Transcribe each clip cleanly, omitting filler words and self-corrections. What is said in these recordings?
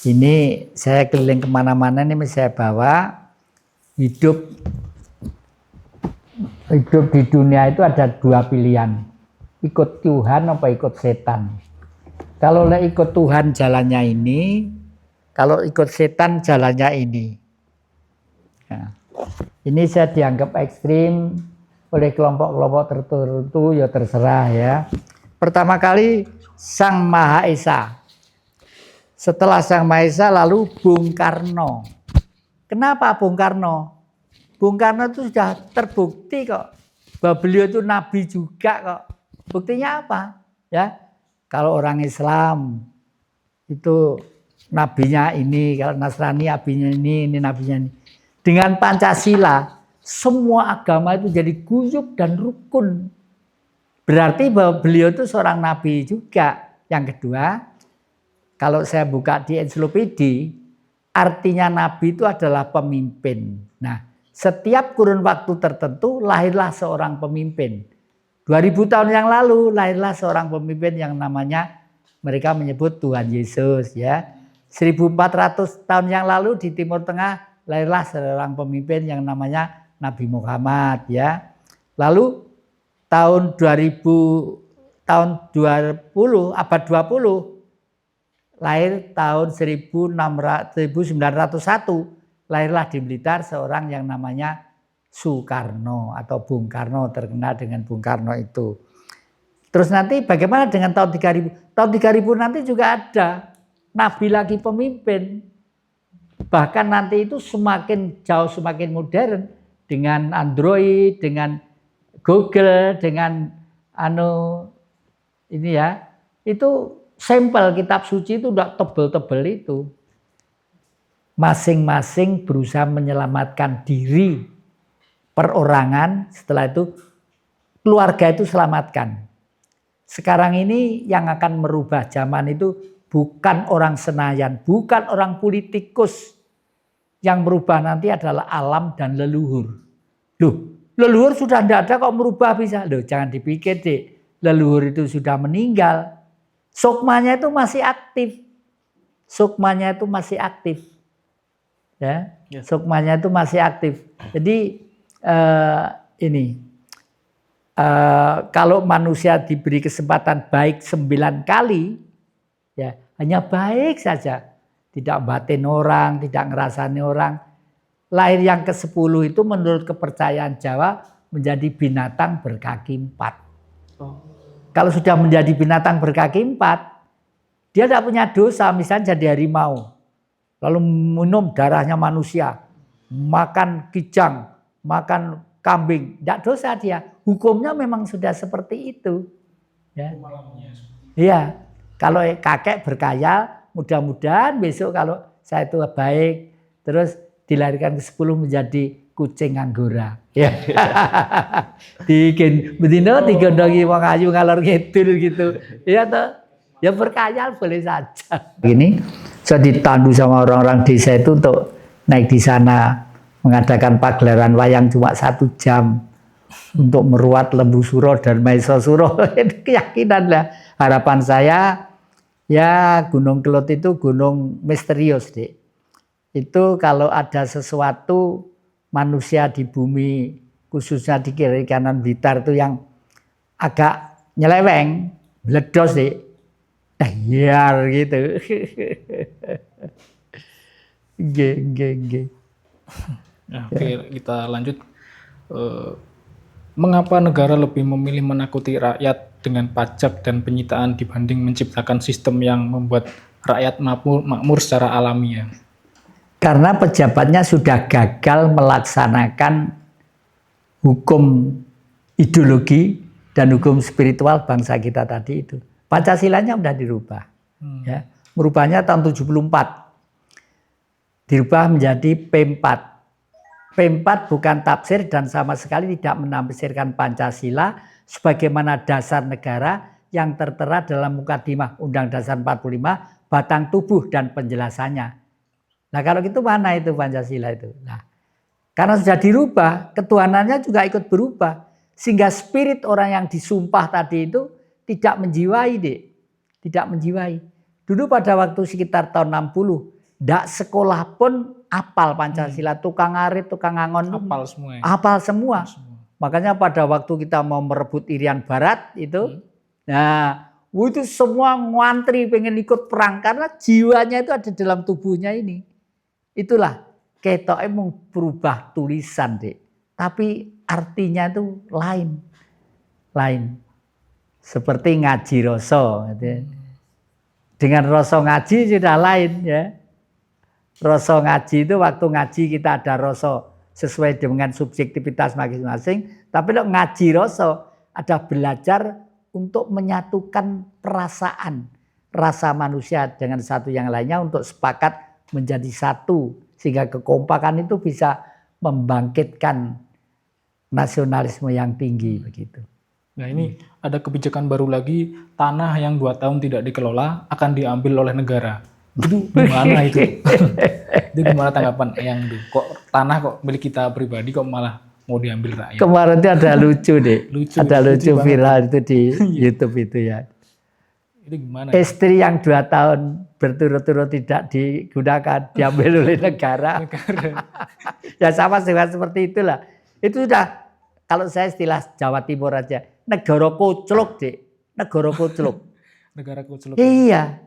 Ini saya keliling kemana-mana ini saya bawa hidup di dunia itu ada dua pilihan, ikut Tuhan apa ikut setan. Kalau ikut Tuhan jalannya ini, kalau ikut setan jalannya ini. Nah, ini saya dianggap ekstrim oleh kelompok-kelompok tertentu, ya terserah ya. Pertama kali Sang Maha Esa. Setelah Sang Maha Esa lalu Bung Karno. Kenapa Bung Karno? Bung Karno itu sudah terbukti kok bahwa beliau itu nabi juga kok. Buktinya apa? Ya, kalau orang Islam itu nabinya ini, kalau Nasrani nabinya ini nabinya ini. Dengan Pancasila semua agama itu jadi guyup dan rukun. Berarti bahwa beliau itu seorang nabi juga. Yang kedua, kalau saya buka di ensiklopedia, artinya nabi itu adalah pemimpin. Nah, setiap kurun waktu tertentu lahirlah seorang pemimpin. 2000 tahun yang lalu lahirlah seorang pemimpin yang namanya mereka menyebut Tuhan Yesus ya. 1400 tahun yang lalu di Timur Tengah lahirlah seorang pemimpin yang namanya Nabi Muhammad ya. Lalu tahun 20 abad 20 lahir tahun 1901 lahirlah di Blitar seorang yang namanya Soekarno atau Bung Karno, terkenal dengan Bung Karno itu. Terus nanti bagaimana dengan tahun 3000? Tahun 3000 nanti juga ada nabi lagi pemimpin. Bahkan nanti itu semakin jauh semakin modern dengan Android, dengan Google, dengan ini ya. Itu sampel kitab suci itu udah tebel-tebel itu. Masing-masing berusaha menyelamatkan diri perorangan, setelah itu keluarga itu selamatkan. Sekarang ini yang akan merubah zaman itu bukan orang Senayan, bukan orang politikus. Yang merubah nanti adalah alam dan leluhur. Loh, leluhur sudah tidak ada kok merubah bisa. Loh, jangan dipikir deh, leluhur itu sudah meninggal. Sukmanya itu masih aktif. Sukmanya itu masih aktif. Ya, sukmanya itu masih aktif. Jadi kalau manusia diberi kesempatan baik 9 kali, ya hanya baik saja. Tidak batin orang, tidak ngerasani orang. Lahir yang ke-10 itu menurut kepercayaan Jawa menjadi binatang berkaki 4. Kalau sudah menjadi binatang berkaki 4, dia tidak punya dosa, misalnya jadi harimau. Lalu minum darahnya manusia, makan kijang, makan kambing, tidak dosa dia. Hukumnya memang sudah seperti itu. Ya. Iya, kalau kakek berkhayal, mudah-mudahan besok kalau saya itu baik, terus dilahirkan ke-10 menjadi kucing anggora. Ya. Betina digondongi wong ayu ngalor ngidul gitu. Ya toh. Ya berkhayal boleh saja. Ini saya ditandu sama orang-orang desa itu untuk naik di sana mengadakan pagelaran wayang cuma 1 jam untuk meruat Lembu Suro dan Maiso Suro. Itu keyakinan lah. Harapan saya ya Gunung Kelud itu gunung misterius, Dik. Itu kalau ada sesuatu manusia di bumi khususnya di kiri kanan Blitar itu yang agak nyeleweng, meledos sih, dayar gitu. Oke, kita lanjut. Mengapa negara lebih memilih menakuti rakyat dengan pajak dan penyitaan dibanding menciptakan sistem yang membuat rakyat makmur secara alamiah? Karena pejabatnya sudah gagal melaksanakan hukum ideologi dan hukum spiritual bangsa kita tadi itu. Pancasilanya sudah dirubah. Ya. Merubahnya tahun 74. Dirubah menjadi P4. P4 bukan tafsir dan sama sekali tidak menafsirkan Pancasila sebagaimana dasar negara yang tertera dalam Mukadimah Undang-Undang Dasar 45, batang tubuh dan penjelasannya. Nah kalau gitu mana itu Pancasila itu? Nah, karena sudah dirubah, ketuhanannya juga ikut berubah. Sehingga spirit orang yang disumpah tadi itu tidak menjiwai, Dik. Tidak menjiwai. Dulu pada waktu sekitar tahun 60, ndak sekolah pun apal Pancasila, tukang ngarit, tukang ngangon, Apal semua ya? apal semua. Makanya pada waktu kita mau merebut Irian Barat itu, nah itu semua ngantri pengen ikut perang karena jiwanya itu ada dalam tubuhnya ini. Itulah ketoknya mau berubah tulisan dek, tapi artinya itu lain. Seperti ngaji rasa. Dengan rasa ngaji sudah lain ya. Rasa ngaji itu waktu ngaji kita ada rasa sesuai dengan subjektivitas masing-masing. Tapi kalau ngaji rasa ada belajar untuk menyatukan perasaan. Rasa manusia dengan satu yang lainnya untuk sepakat menjadi satu. Sehingga kekompakan itu bisa membangkitkan nasionalisme yang tinggi begitu. Nah ini ada kebijakan baru lagi, tanah yang 2 tahun tidak dikelola akan diambil oleh negara. Itu gimana itu? Itu gimana tanggapan Eyang? Kok tanah kok milik kita pribadi kok malah mau diambil rakyat? Kemarin itu ada lucu deh. Ada lucu viral itu di YouTube itu ya. Itu gimana? Istri yang 2 tahun berturut-turut tidak digunakan diambil oleh negara. Ya sama seperti itulah. Itu sudah, kalau saya istilah Jawa Timur aja, negara koclok dek, negara koclok. Negara koclok. Iya,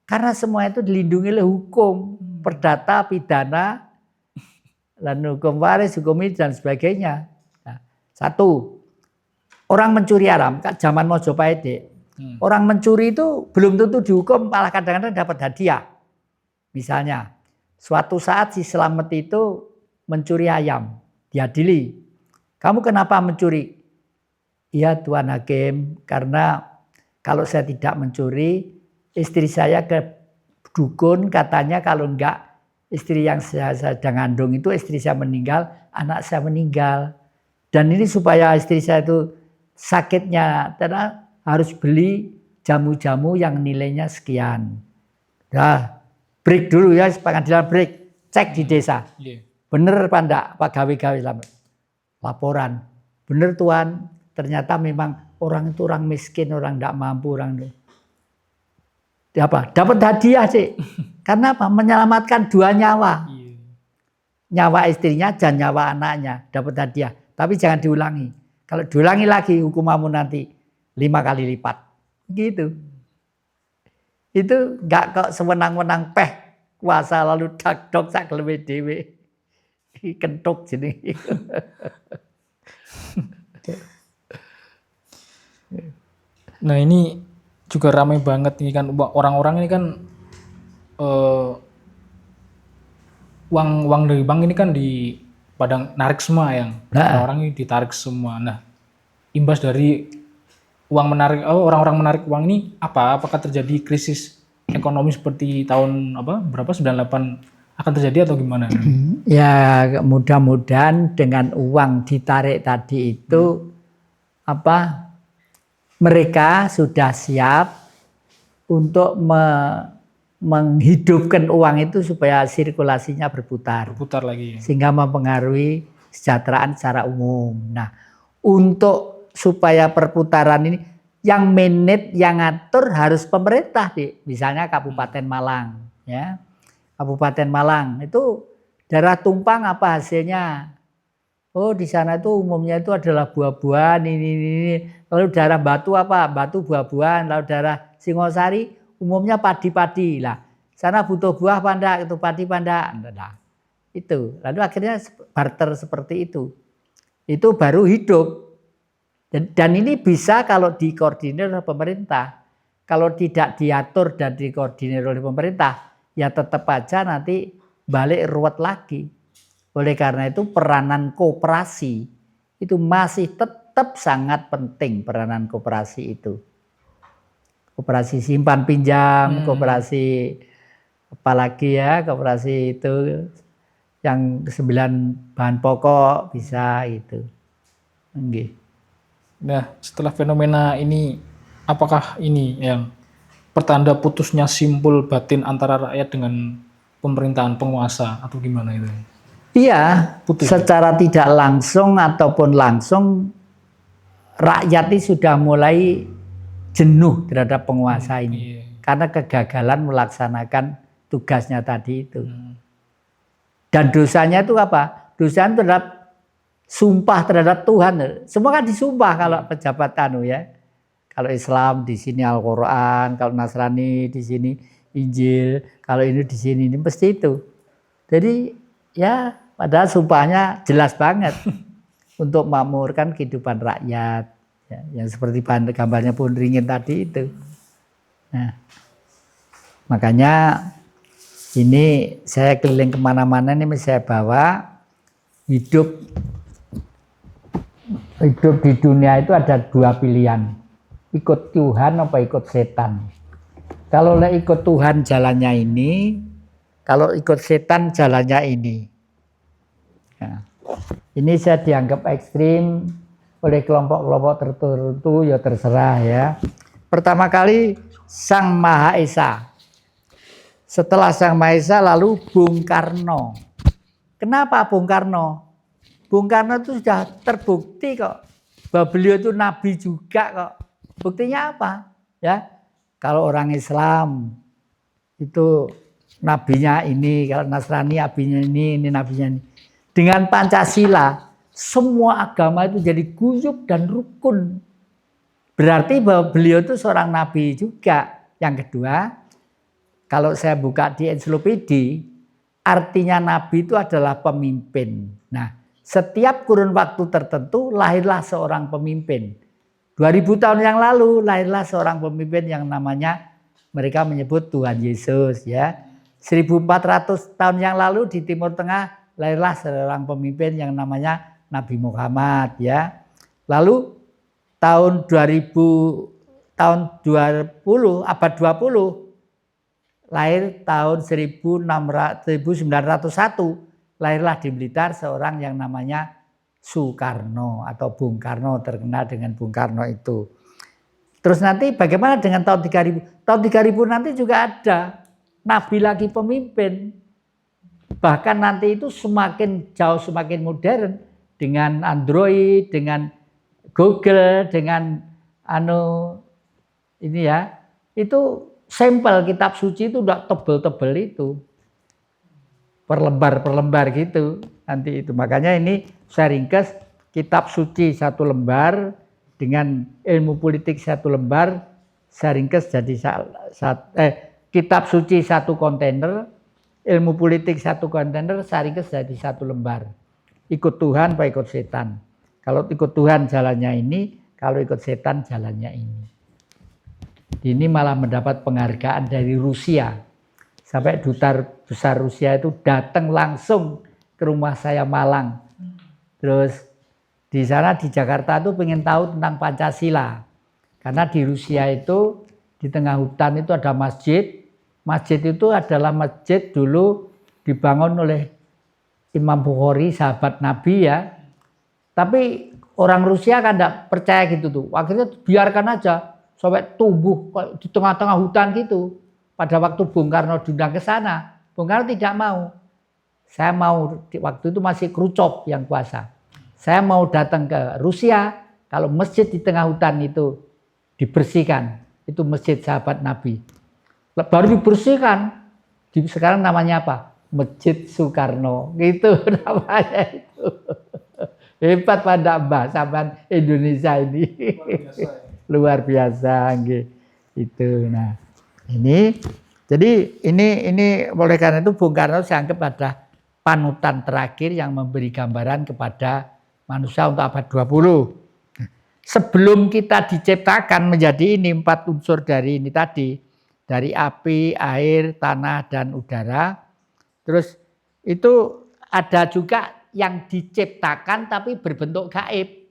karena semua itu dilindungi oleh hukum, perdata, pidana, dan hukum waris, hukum ini dan sebagainya. Nah, satu, orang mencuri haram, zaman Mojopahit dek. Orang mencuri itu belum tentu dihukum, malah kadang-kadang dapat hadiah. Misalnya, suatu saat si Slamet itu mencuri ayam, diadili. Kamu kenapa mencuri? Iya Tuan Hakim, karena kalau saya tidak mencuri, istri saya ke dukun, katanya kalau enggak istri yang saya sedang ngandung itu istri saya meninggal, anak saya meninggal. Dan ini supaya istri saya itu sakitnya, karena harus beli jamu-jamu yang nilainya sekian. Nah, break dulu ya, pengadilan break, cek di desa. Bener apa enggak Pak gawe-gawe laporan. Bener Tuan, ternyata memang orang itu orang miskin, orang enggak mampu, orang itu. Apa? Dapat hadiah sih. Karena apa? Menyelamatkan 2 nyawa. Nyawa istrinya dan nyawa anaknya dapat hadiah. Tapi jangan diulangi. Kalau diulangi lagi hukumanmu nanti 5 kali lipat. Gitu. Itu enggak kok sewenang-wenang peh kuasa lalu dak-dok sak lebih dewe. Kentuk jenenge. Nah ini juga ramai banget ini kan, orang-orang ini kan uang dari bank ini kan di pada narik semua yang orang-orang ini ditarik semua. Nah imbas dari orang-orang menarik uang ini apakah terjadi krisis ekonomi seperti tahun berapa 98 akan terjadi atau gimana? Ya mudah-mudahan dengan uang ditarik tadi itu mereka sudah siap untuk menghidupkan uang itu supaya sirkulasinya berputar lagi. Sehingga mempengaruhi kesejahteraan secara umum. Nah, untuk supaya perputaran ini yang manage, yang ngatur harus pemerintah, misalnya Kabupaten Malang, ya. Kabupaten Malang itu daerah tumpang apa hasilnya? Oh di sana itu umumnya itu adalah buah-buahan ini. Lalu daerah Batu apa? Batu buah-buahan. Lalu daerah Singosari umumnya padi-padi. Lah sana butuh buah pandak itu padi pandak. Nah, itu. Lalu akhirnya barter seperti itu. Itu baru hidup. Dan ini bisa kalau dikoordinir oleh pemerintah. Kalau tidak diatur dan dikoordinir oleh pemerintah, ya tetap aja nanti balik ruwet lagi. Oleh karena itu peranan koperasi itu masih tetap sangat penting, peranan koperasi itu. Koperasi simpan pinjam, koperasi apalagi ya, koperasi itu yang 9 bahan pokok bisa gitu. Nggih. Nah, setelah fenomena ini apakah ini yang pertanda putusnya simpul batin antara rakyat dengan pemerintahan penguasa atau gimana itu? Iya, secara tidak langsung ataupun langsung rakyat ini sudah mulai jenuh terhadap penguasa ini. karena kegagalan melaksanakan tugasnya tadi itu. Dan dosanya itu apa? Dosanya terhadap sumpah terhadap Tuhan. Semua kan disumpah kalau pejabat ya. Kalau Islam di sini Al-Qur'an, kalau Nasrani di sini Injil, kalau ini di sini ini mesti itu. Jadi ya padahal sumpahnya jelas banget untuk memakmurkan kehidupan rakyat. Ya, yang seperti gambarnya Pun Ringin tadi itu. Nah, makanya ini saya keliling kemana-mana ini saya bawa hidup di dunia itu ada dua pilihan, ikut Tuhan apa ikut setan. Kalau ikut Tuhan jalannya ini, kalau ikut setan jalannya ini. Nah, ini saya dianggap ekstrim oleh kelompok-kelompok tertentu, ya terserah ya. Pertama kali Sang Maha Esa. Setelah Sang Maha Esa lalu Bung Karno. Kenapa Bung Karno? Bung Karno itu sudah terbukti kok bahwa beliau itu nabi juga kok. Buktinya apa? Ya, kalau orang Islam itu nabinya ini, kalau Nasrani nabinya ini nabinya ini. Dengan Pancasila semua agama itu jadi guyup dan rukun. Berarti bahwa beliau itu seorang nabi juga. Yang kedua, kalau saya buka di ensiklopedia, artinya nabi itu adalah pemimpin. Nah, setiap kurun waktu tertentu lahirlah seorang pemimpin. 2000 tahun yang lalu lahirlah seorang pemimpin yang namanya mereka menyebut Tuhan Yesus ya. 1400 tahun yang lalu di Timur Tengah lahirlah seorang pemimpin yang namanya Nabi Muhammad ya. Lalu tahun 2000 abad 20 lahir tahun 1901 lahirlah di Blitar seorang yang namanya Soekarno atau Bung Karno, terkenal dengan Bung Karno itu. Terus nanti bagaimana dengan tahun 3000? Tahun 3000 nanti juga ada nabi lagi pemimpin. Bahkan nanti itu semakin jauh semakin modern dengan Android, dengan Google, dengan ini ya. Itu sampel kitab suci itu udah tebel-tebel itu. Per lembar gitu nanti itu. Makanya ini saya ringkas kitab suci satu lembar dengan ilmu politik satu lembar, saya ringkas jadi kitab suci satu kontainer, ilmu politik satu kontainer, saya ringkas jadi satu lembar. Ikut Tuhan apa ikut setan? Kalau ikut Tuhan jalannya ini, kalau ikut setan jalannya ini. Ini malah mendapat penghargaan dari Rusia. Sampai duta besar Rusia itu datang langsung ke rumah saya Malang. Terus di sana di Jakarta itu pengen tahu tentang Pancasila. Karena di Rusia itu di tengah hutan itu ada masjid. Masjid itu adalah masjid dulu dibangun oleh Imam Bukhari, sahabat Nabi ya. Tapi orang Rusia kan tidak percaya gitu tuh. Akhirnya biarkan aja sampai tumbuh di tengah-tengah hutan gitu. Pada waktu Bung Karno diundang ke sana, Bung Karno tidak mau. Saya mau, waktu itu masih Khrushchev yang kuasa. Saya mau datang ke Rusia, kalau masjid di tengah hutan itu dibersihkan. Itu masjid sahabat Nabi. Baru dibersihkan. Sekarang namanya apa? Masjid Soekarno. Gitu namanya itu. Hebat pada Mbah sampean Indonesia ini. Luar biasa. Itu. Nah. Jadi ini oleh karena itu Bung Karno saya anggap ada panutan terakhir yang memberi gambaran kepada manusia untuk abad 20. Sebelum kita diciptakan menjadi ini 4 unsur dari ini tadi, dari api, air, tanah, dan udara. Terus itu ada juga yang diciptakan tapi berbentuk gaib.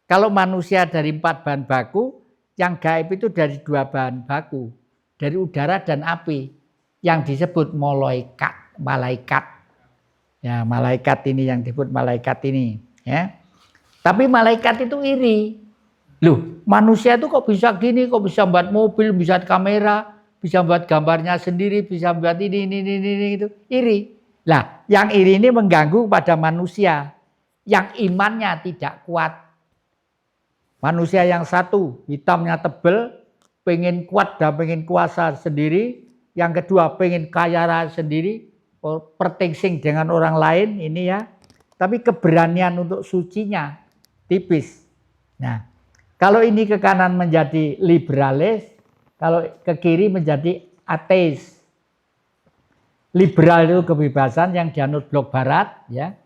Kalau manusia dari 4 bahan baku, yang gaib itu dari 2 bahan baku. Dari udara dan api yang disebut malaikat. Ya, malaikat ini yang disebut malaikat ini, ya. Tapi malaikat itu iri. Loh, manusia itu kok bisa gini, kok bisa buat mobil, bisa kamera, bisa buat gambarnya sendiri, bisa buat ini gitu. Iri. Lah, yang iri ini mengganggu pada manusia yang imannya tidak kuat. Manusia yang satu, hitamnya tebel, pengen kuat dan pengen kuasa sendiri, yang kedua pengen kaya raya sendiri, pertengsing dengan orang lain ini ya. Tapi keberanian untuk sucinya tipis. Nah, kalau ini ke kanan menjadi liberalis, kalau ke kiri menjadi ateis. Liberal itu kebebasan yang dianut blok barat, ya.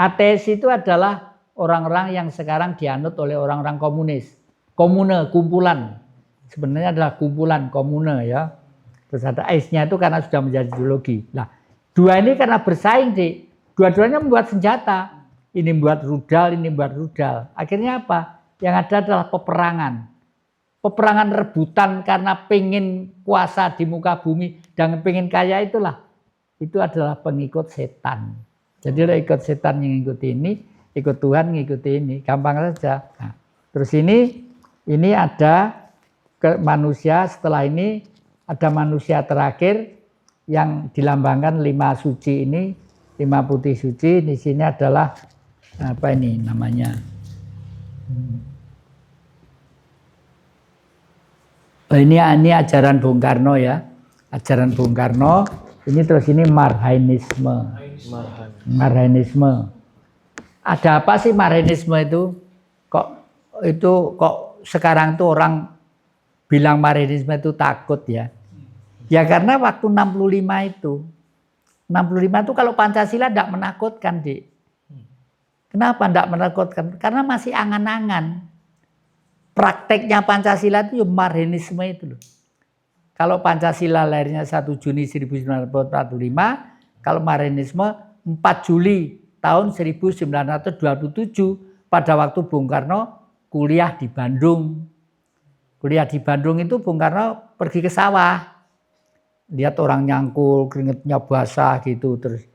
Ateis itu adalah orang-orang yang sekarang dianut oleh orang-orang komunis. Komune, kumpulan. Sebenarnya adalah kumpulan komune ya. Terus ada ateisnya itu karena sudah menjadi ideologi. Nah, dua ini karena bersaing sih. Dua-duanya membuat senjata. Ini membuat rudal, ini membuat rudal. Akhirnya apa? Yang ada adalah peperangan. Peperangan rebutan karena pengen kuasa di muka bumi dan pengen kaya itulah. Itu adalah pengikut setan. Jadi lo ikut setan yang ngikuti ini, ikut Tuhan ngikuti ini. Gampang saja. Nah, terus ini ada ke manusia, setelah ini ada manusia terakhir yang dilambangkan 5 suci ini, 5 putih suci. Di sini adalah apa ini namanya? Ini ajaran Bung Karno ya. Ajaran Bung Karno. Ini terus ini Marhainisme. Marhainisme. Ada apa sih Marhainisme itu? Kok sekarang tuh orang bilang Marhainisme itu takut ya? Ya karena waktu 65 itu kalau Pancasila tidak menakutkan, Dik. Kenapa tidak menakutkan? Karena masih angan-angan. Prakteknya Pancasila itu ya Marhainisme itu loh. Kalau Pancasila lahirnya 1 Juni 1945, kalau Marhainisme 4 Juli tahun 1927 pada waktu Bung Karno kuliah di Bandung. Kuliah di Bandung itu Bung Karno pergi ke sawah. Lihat orang nyangkul, keringetnya basah gitu terus.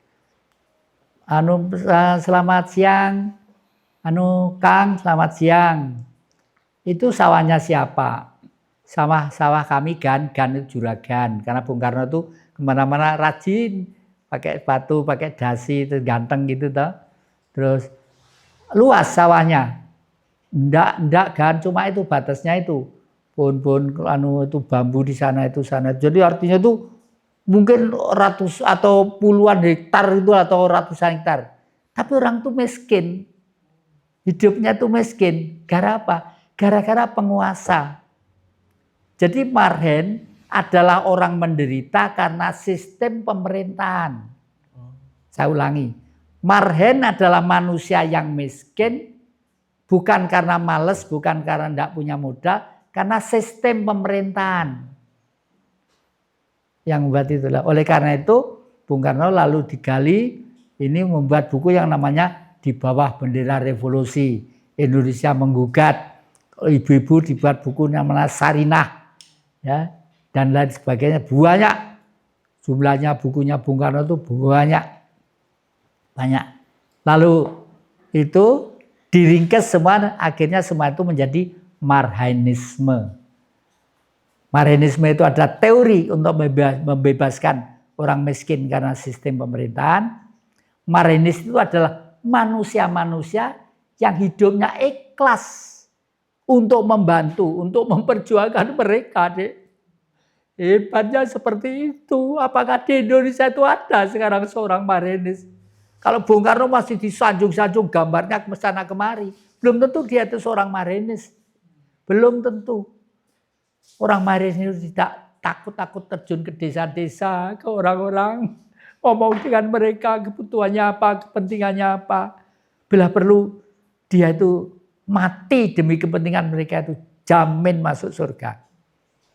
Selamat siang. Kang, selamat siang. Itu sawahnya siapa? Sawah kami Gan itu juragan. Karena Bung Karno itu kemana-mana rajin, pakai batu, pakai dasi, itu ganteng gitu toh. Terus luas sawahnya. Enggak Gan, cuma itu batasnya itu. Pohon-pohon itu bambu di sana itu sana. Jadi artinya itu mungkin ratus atau puluhan hektar itu atau ratusan hektar. Tapi orang tuh miskin. Hidupnya tuh miskin. Gara apa? Gara-gara penguasa. Jadi Marhen adalah orang menderita karena sistem pemerintahan. Saya ulangi. Marhen adalah manusia yang miskin bukan karena malas, bukan karena tidak punya modal, karena sistem pemerintahan yang membuat itulah. Oleh karena itu Bung Karno lalu digali ini membuat buku yang namanya Di Bawah Bendera Revolusi Indonesia Menggugat. Ibu-ibu dibuat buku namanya Sarinah ya dan lain sebagainya, banyak jumlahnya bukunya Bung Karno itu banyak. Lalu itu diringkas semua, akhirnya semua itu menjadi Marhainisme. Marhainisme itu adalah teori untuk membebaskan orang miskin karena sistem pemerintahan. Marhainis itu adalah manusia-manusia yang hidupnya ikhlas untuk membantu, untuk memperjuangkan mereka. Dek. Hebatnya seperti itu. Apakah di Indonesia itu ada sekarang seorang Marhainis? Kalau Bung Karno masih disanjung-sanjung gambarnya ke sana kemari, belum tentu dia itu seorang Marhainis. Belum tentu. Orang Marhainis itu tidak takut-takut terjun ke desa-desa, ke orang-orang, ngomong dengan mereka kebutuhannya apa, kepentingannya apa. Bila perlu dia itu mati demi kepentingan mereka, itu jamin masuk surga.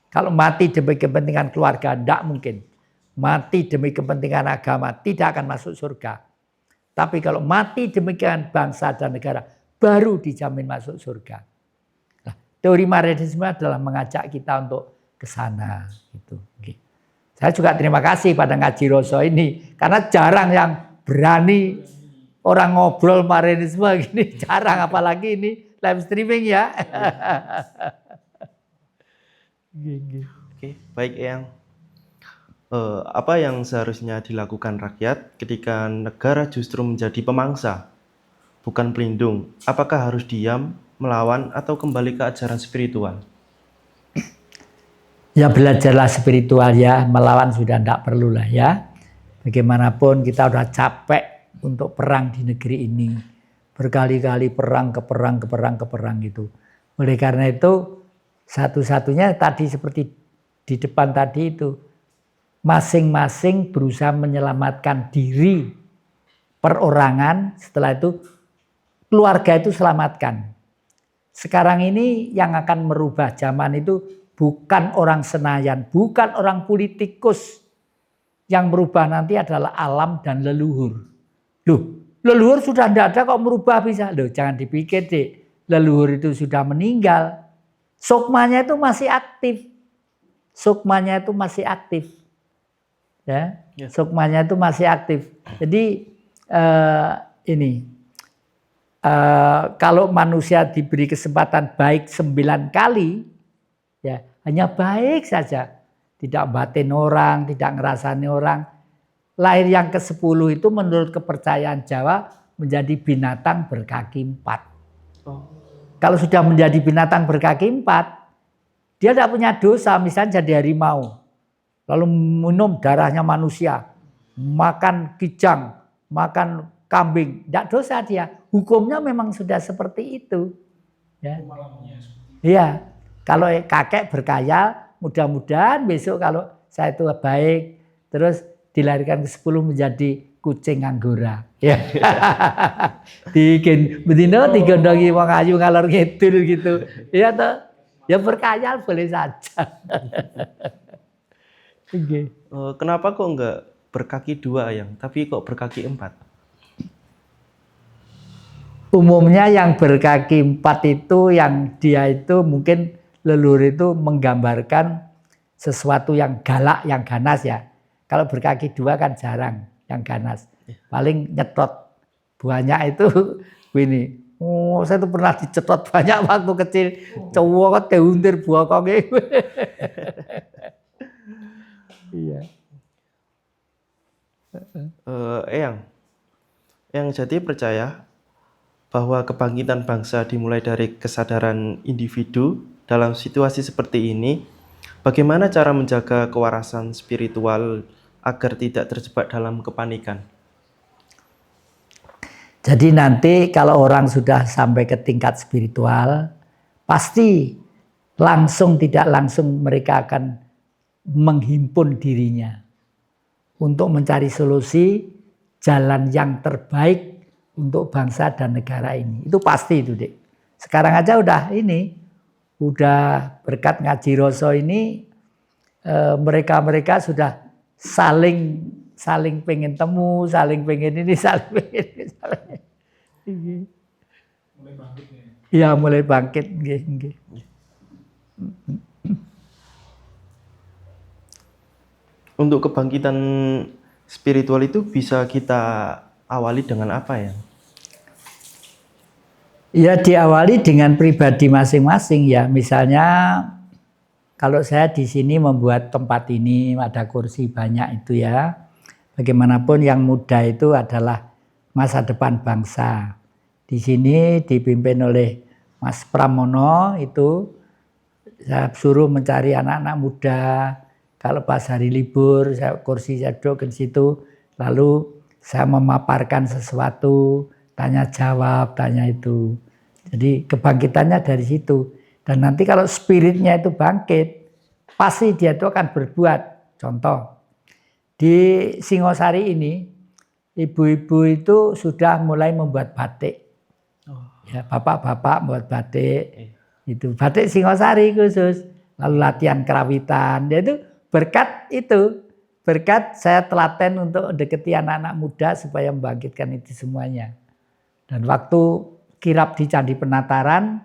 Kalau mati demi kepentingan keluarga, tidak mungkin. Mati demi kepentingan agama, tidak akan masuk surga. Tapi kalau mati demi kepentingan bangsa dan negara, baru dijamin masuk surga. Nah, teori Marhainisme adalah mengajak kita untuk ke sana. Gitu. Saya juga terima kasih pada Ngaji Roso ini, karena jarang yang berani orang ngobrol Marhainisme gini, jarang, apalagi ini live streaming ya. Oke, baik Eyang. Apa yang seharusnya dilakukan rakyat ketika negara justru menjadi pemangsa, bukan pelindung? Apakah harus diam, melawan, atau kembali ke ajaran spiritual? Ya belajarlah spiritual ya, melawan sudah tidak perlu lah ya. Bagaimanapun kita udah capek untuk perang di negeri ini. Berkali-kali perang ke perang gitu. Oleh karena itu satu-satunya tadi seperti di depan tadi itu, masing-masing berusaha menyelamatkan diri perorangan, setelah itu keluarga itu selamatkan. Sekarang ini yang akan merubah zaman itu bukan orang Senayan, bukan orang politikus. Yang merubah nanti adalah alam dan leluhur. Loh, leluhur sudah tidak ada kok merubah bisa. Loh, jangan dipikir deh, leluhur itu sudah meninggal. Sukmanya itu masih aktif. Sukmanya itu masih aktif. Ya, sukmanya itu masih aktif. Jadi kalau manusia diberi kesempatan baik 9 kali, ya hanya baik saja, tidak batin orang, tidak ngerasani orang. Lahir yang ke-10 itu menurut kepercayaan Jawa menjadi binatang berkaki 4. Kalau sudah menjadi binatang berkaki 4, dia tidak punya dosa, misalnya jadi harimau, lalu minum darahnya manusia, makan kijang, makan kambing, tidak dosa dia. Hukumnya memang sudah seperti itu. Ya. Iya. Kalau kakek berkhayal, mudah-mudahan besok kalau saya itu baik, terus dilahirkan ke-10 menjadi kucing anggora. Ya. Bikin bedino digondongi wong ayu ngalor ngidul gitu. Ya toh. Ya berkhayal boleh saja. Okay. Kenapa kok enggak berkaki 2 yang, tapi kok berkaki 4? Umumnya yang berkaki 4 itu yang dia itu mungkin leluhur itu menggambarkan sesuatu yang galak, yang ganas ya. Kalau berkaki 2 kan jarang yang ganas. Paling nyetot. Banyak itu ini. Oh, saya tuh pernah dicetot banyak waktu kecil. Cowok kok teuntir bokongnya. Iya. Yang jadi percaya bahwa kebangkitan bangsa dimulai dari kesadaran individu dalam situasi seperti ini. Bagaimana cara menjaga kewarasan spiritual agar tidak terjebak dalam kepanikan? Jadi nanti kalau orang sudah sampai ke tingkat spiritual, pasti tidak langsung mereka akan menghimpun dirinya untuk mencari solusi jalan yang terbaik untuk bangsa dan negara ini. Itu pasti itu, Dik. Sekarang aja udah berkat ngaji Roso ini mereka sudah saling pengen temu, saling pengen ini, saling pengen ini. Mulai bangkit ya. Iya, mulai bangkit nggih. Untuk kebangkitan spiritual itu bisa kita awali dengan apa ya? Ya diawali dengan pribadi masing-masing ya. Misalnya kalau saya di sini membuat tempat ini ada kursi banyak itu ya. Bagaimanapun yang muda itu adalah masa depan bangsa. Di sini dipimpin oleh Mas Pramono itu saya suruh mencari anak-anak muda. Kalau pas hari libur kursi saya duduk di situ, lalu saya memaparkan sesuatu, tanya jawab, tanya itu. Jadi kebangkitannya dari situ. Dan nanti kalau spiritnya itu bangkit, pasti dia itu akan berbuat. Contoh, di Singosari ini, ibu-ibu itu sudah mulai membuat batik. Ya, bapak-bapak membuat batik. Itu batik Singosari khusus. Lalu latihan kerawitan. Dia itu berkat saya telaten untuk deketi anak-anak muda supaya membangkitkan itu semuanya. Dan waktu kirap di Candi Penataran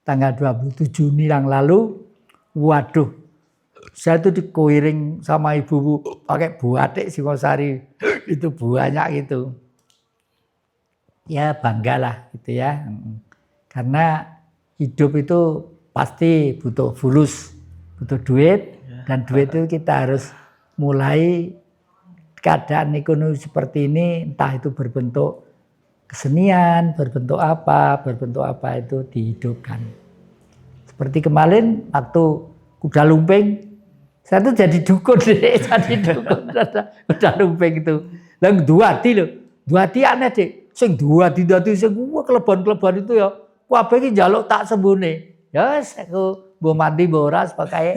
tanggal 27 Juni yang lalu, waduh, saya itu dikoiring sama ibu pakai batik Singosari, itu banyak gitu. Ya banggalah gitu ya, karena hidup itu pasti butuh fulus, butuh duit. Dan duit itu kita harus mulai keadaan ekonomi seperti ini, entah itu berbentuk kesenian, berbentuk apa itu dihidupkan. Seperti kemarin waktu kuda lumping. Saya tuh jadi dukun deh, jadi dukun kuda lumping itu. Lah duati lho, duati aneh deh. Sing duati sing kelebon-kelebon itu ya, kabeh iki njaluk tak sembune. Ya wis aku mbok mandi mbok ora pokoke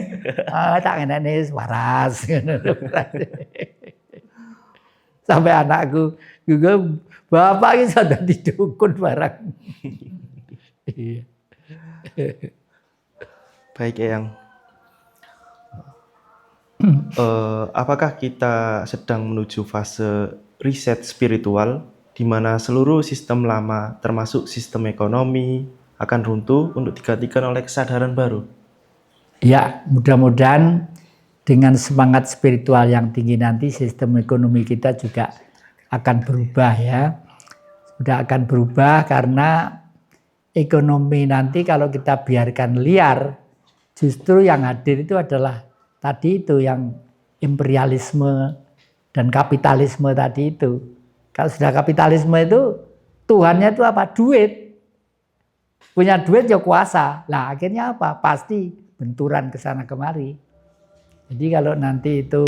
tak ngenekne waras. Sampai anakku juga bapak ini sudah didukun barang. Baik Eyang. Apakah kita sedang menuju fase riset spiritual di mana seluruh sistem lama termasuk sistem ekonomi akan runtuh untuk digantikan oleh kesadaran baru? Ya, mudah-mudahan dengan semangat spiritual yang tinggi nanti sistem ekonomi kita juga akan berubah ya. Sudah akan berubah karena ekonomi nanti kalau kita biarkan liar, justru yang hadir itu adalah tadi itu yang imperialisme dan kapitalisme tadi itu. Kalau sudah kapitalisme itu Tuhannya itu apa? Duit. Punya duit ya kuasa. Lah akhirnya apa? Pasti benturan ke sana kemari. Jadi kalau nanti itu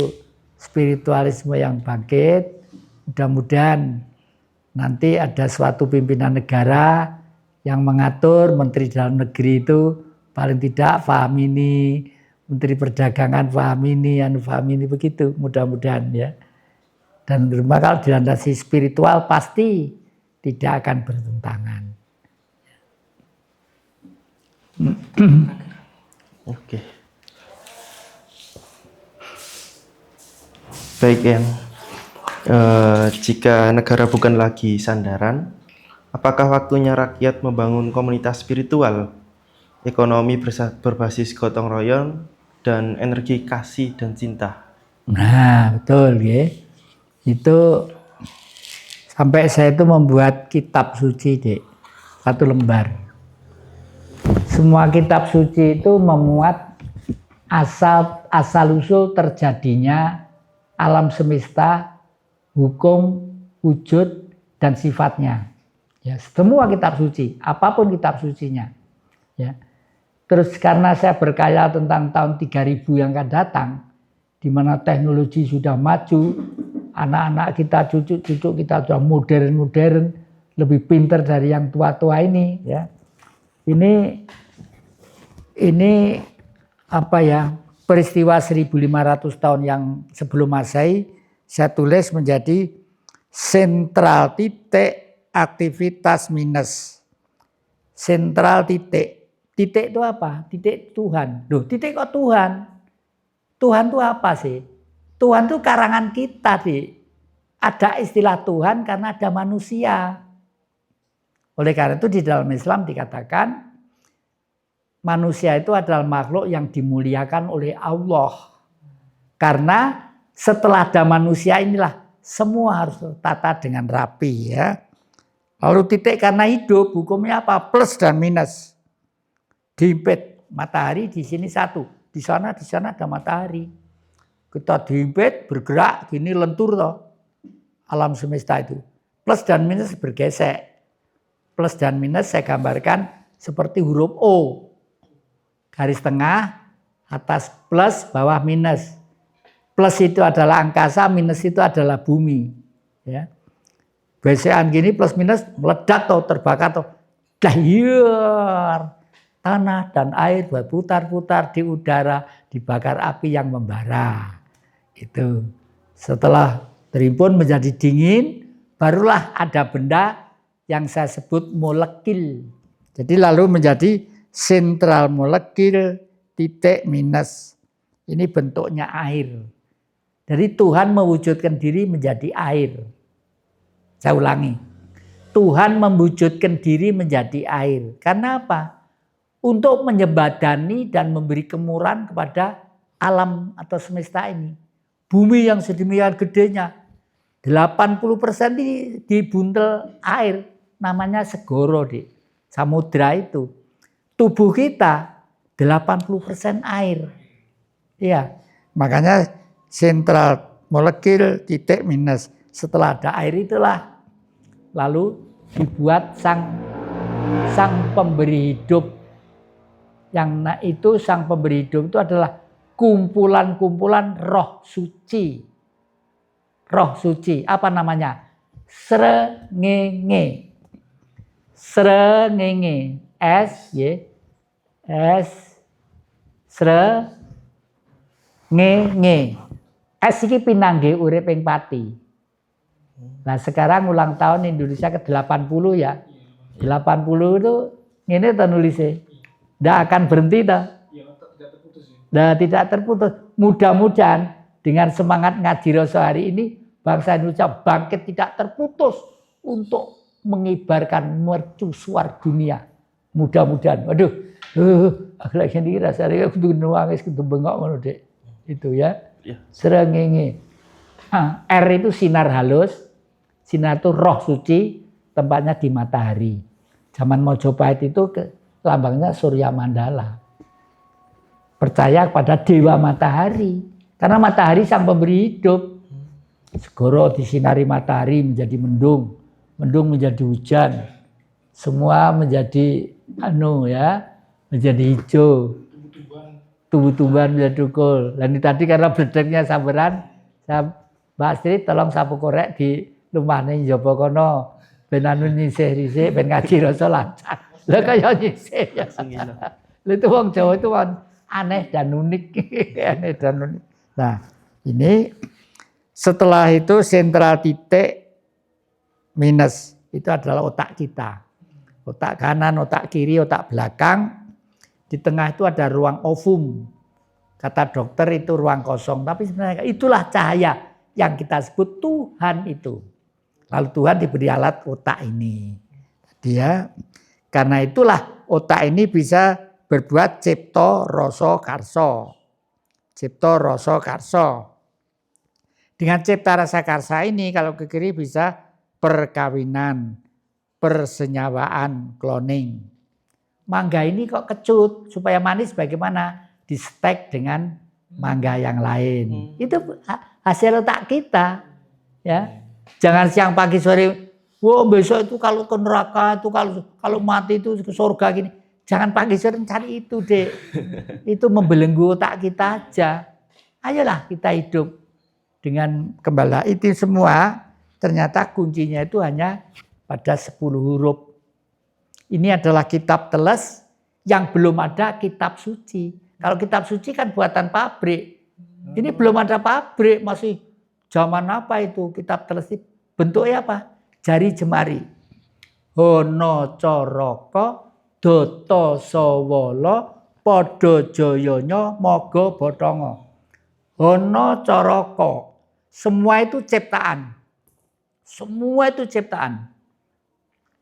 spiritualisme yang bangkit, mudah-mudahan nanti ada suatu pimpinan negara yang mengatur menteri dalam negeri itu paling tidak paham ini, menteri perdagangan paham ini begitu, mudah-mudahan ya. Dan kalau dilandasi spiritual pasti tidak akan bertentangan. Oke. Baik Eyang, jika negara bukan lagi sandaran, apakah waktunya rakyat membangun komunitas spiritual, ekonomi berbasis gotong royong, dan energi kasih dan cinta? Nah betul ya. Itu sampai saya itu membuat kitab suci dek, 1 lembar. Semua kitab suci itu memuat asal-usul terjadinya alam semesta, hukum, wujud, dan sifatnya. Ya, semua kitab suci, apapun kitab sucinya. Ya. Terus karena saya berkaya tentang tahun 3000 yang akan datang, di mana teknologi sudah maju, anak-anak kita, cucu-cucu kita sudah modern-modern, lebih pintar dari yang tua-tua ini. Ya. Ini apa ya? Peristiwa 1500 tahun yang sebelum Masehi saya tulis menjadi sentral titik aktivitas minus. Sentral titik. Titik itu apa? Titik Tuhan. Loh, titik kok Tuhan? Tuhan itu apa sih? Tuhan itu karangan kita, Dik. Ada istilah Tuhan karena ada manusia. Oleh karena itu di dalam Islam dikatakan manusia itu adalah makhluk yang dimuliakan oleh Allah. Karena setelah ada manusia inilah semua harus tertata dengan rapi ya. Lalu titik karena hidup, hukumnya apa? Plus dan minus. Dihimpit matahari di sini satu, di sana ada matahari. Kita dihimpit bergerak gini lentur toh. Alam semesta itu. Plus dan minus bergesek. Plus dan minus saya gambarkan seperti huruf O. Garis tengah, atas plus, bawah minus. Plus itu adalah angkasa, minus itu adalah bumi. Ya. Besekan gini plus minus meledak atau terbakar atau dahir. Tanah dan air berputar-putar di udara, dibakar api yang membara. Itu. Setelah terimpun menjadi dingin, barulah ada benda yang saya sebut molekul. Jadi lalu menjadi sentral molekul titik minus. Ini bentuknya air. Jadi Tuhan mewujudkan diri menjadi air. Saya ulangi. Tuhan mewujudkan diri menjadi air. Karena apa? Untuk menyebadani dan memberi kemurahan kepada alam atau semesta ini. Bumi yang sedemikian gedenya. 80% dibuntel air. Namanya segoro, Dik. Samudra itu. Tubuh kita 80% air. Iya, makanya sentral molekul titik minus. Setelah ada air itulah lalu dibuat sang pemberi hidup Yang itu sang pemberi hidup itu adalah kumpulan-kumpulan roh suci. Roh suci, apa namanya? Srengenge. Srengenge. S Y S Srengenge. S iki pinangge urip ing pati. Nah, sekarang ulang tahun Indonesia ke-80 ya. 80 itu ngene ta nulisnya. Nggak akan berhenti ta. Nah, tidak terputus. Mudah-mudahan dengan semangat ngaji Rasul hari ini bangsa Indonesia bangkit tidak terputus untuk mengibarkan mercusuar dunia. Mudah-mudahan. Waduh, lagi ini rasanya kudu nangis kudu bengok ngono Dek. Itu ya. Srengenge. R itu sinar halus. Sinar itu roh suci, tempatnya di matahari. Zaman Mojopahit itu lambangnya Surya Mandala. Percaya kepada dewa matahari. Karena matahari sang pemberi hidup. Segoro disinari matahari menjadi mendung. Mendung menjadi hujan. Semua menjadi menjadi hijau. Tumbuh-tumbuhan menjadi tukul. Dan tadi karena bledeknya samberan, Mbak Astrid tolong sapu korek di lumahne njaba kono. Ben anu nyisih-nyisih ben ngaji rasa lancar. Lah kaya nyisih ya. Itu wong Jawa itu aneh dan unik. Aneh dan unik. Nah, ini setelah itu sentral titik minus itu adalah otak kita. Otak kanan, otak kiri, otak belakang. Di tengah itu ada ruang ovum. Kata dokter itu ruang kosong. Tapi sebenarnya itulah cahaya yang kita sebut Tuhan itu. Lalu Tuhan diberi alat otak ini. Dia karena itulah otak ini bisa berbuat cipta rasa karsa. Cipta rasa karsa. Dengan cipta rasa karsa ini kalau ke kiri bisa perkawinan, persenyawaan, cloning. Mangga ini kok kecut supaya manis bagaimana? Di stek dengan mangga yang lain. Itu hasil otak kita. Ya. Jangan siang pagi sore, wah besok itu kalau ke neraka itu kalau mati itu ke surga gini. Jangan pagi sore cari itu, Dek. Itu membelenggu otak kita aja. Ayolah kita hidup dengan kembali. Itu semua ternyata kuncinya itu hanya pada 10 huruf. Ini adalah kitab teles yang belum ada kitab suci. Kalau kitab suci kan buatan pabrik. Ini belum ada pabrik, masih zaman apa itu kitab teles? Bentuknya apa? Jari jemari. Hono coroko doto sawala padha jayanya maga bathanga. Hono coroko. Semua itu ciptaan. Semua itu ciptaan.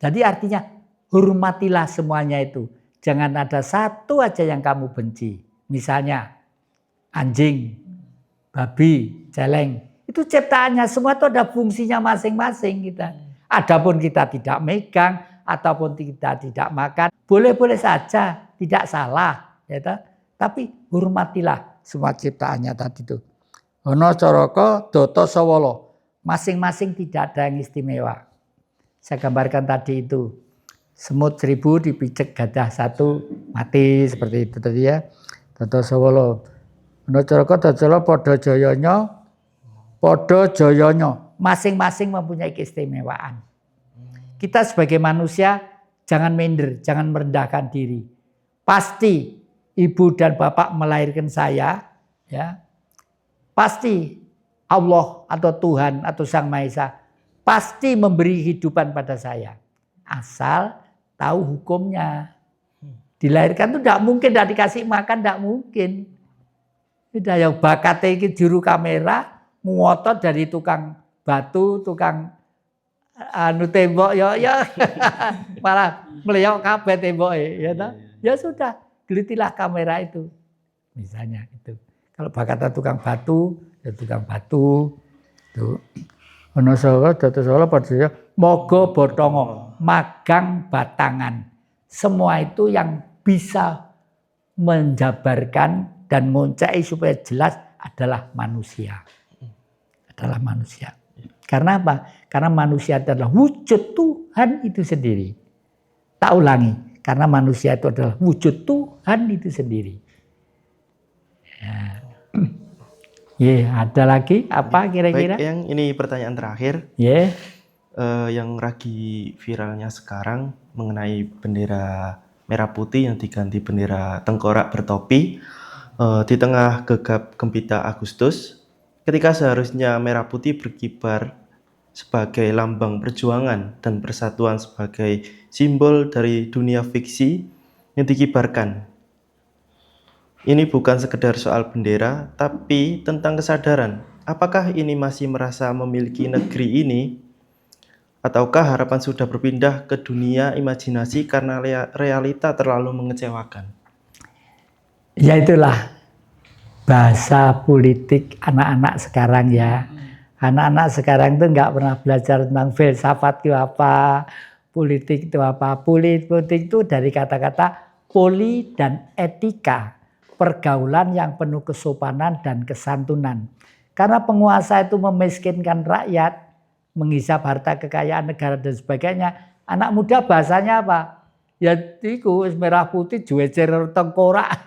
Jadi artinya hormatilah semuanya itu. Jangan ada satu aja yang kamu benci. Misalnya anjing, babi, celeng. Itu ciptaannya semua itu ada fungsinya masing-masing kita. Adapun kita tidak megang ataupun kita tidak makan, boleh-boleh saja, tidak salah. Ya, tapi hormatilah semua ciptaannya tadi itu. Ono coroko doto sawala. Masing-masing tidak ada yang istimewa. Saya gambarkan tadi itu. Semut 1000 dipijak gadah 1 mati seperti itu tadi ya. Doto sawala. Ono coroko doto padha jayanya. Masing-masing mempunyai keistimewaan. Kita sebagai manusia jangan minder, jangan merendahkan diri. Pasti ibu dan bapak melahirkan saya, ya. Pasti Allah atau Tuhan atau Sang Maha Esa pasti memberi kehidupan pada saya. Asal tahu hukumnya. Dilahirkan itu tidak mungkin, tidak dikasih makan, tidak mungkin. Tidak yang bakatnya ini juru kamera, ngotot dari tukang batu, tukang tembok, ya malah meleok kabeh tembok, ya sudah, gelitilah kamera itu, misalnya itu. Kalau bakatnya tukang batu, ya tukang batu, tuh. Ono sawala dadi sawala padha maga bathanga, magang batangan. Semua itu yang bisa menjabarkan dan ngoncai supaya jelas adalah manusia. Adalah manusia. Karena apa? Karena manusia adalah wujud Tuhan itu sendiri. Tak ulangi, karena manusia itu adalah wujud Tuhan. Tuhan itu sendiri. Ya, ada lagi apa kira-kira? Baik, yang ini pertanyaan terakhir. Ya. Yang lagi viralnya sekarang mengenai bendera merah putih yang diganti bendera tengkorak bertopi di tengah gegap gempita Agustus, ketika seharusnya merah putih berkibar sebagai lambang perjuangan dan persatuan sebagai simbol dari dunia fiksi yang dikibarkan. Ini bukan sekedar soal bendera, tapi tentang kesadaran. Apakah ini masih merasa memiliki negeri ini? Ataukah harapan sudah berpindah ke dunia imajinasi karena realita terlalu mengecewakan? Ya itulah bahasa politik anak-anak sekarang ya. Anak-anak sekarang itu nggak pernah belajar tentang filsafat itu apa, politik itu apa. Politik itu dari kata-kata poli dan etika. Pergaulan yang penuh kesopanan dan kesantunan. Karena penguasa itu memiskinkan rakyat, menghisap harta kekayaan negara dan sebagainya. Anak muda bahasanya apa? Ya itu merah putih juecer tengkorak.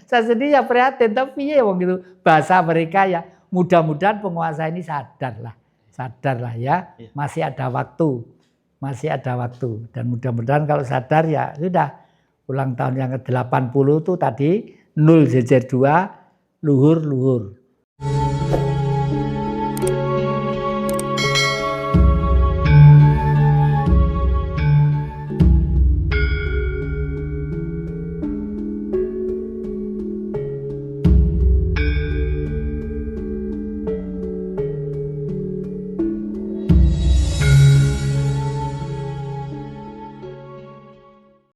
Saya sendiri ya prihatin, tapi ya wong gitu bahasa mereka ya. Mudah-mudahan penguasa ini sadarlah ya. Masih ada waktu, dan mudah-mudahan kalau sadar ya sudah. Ulang tahun yang ke-80 itu tadi 0 jejer 2 luhur-luhur.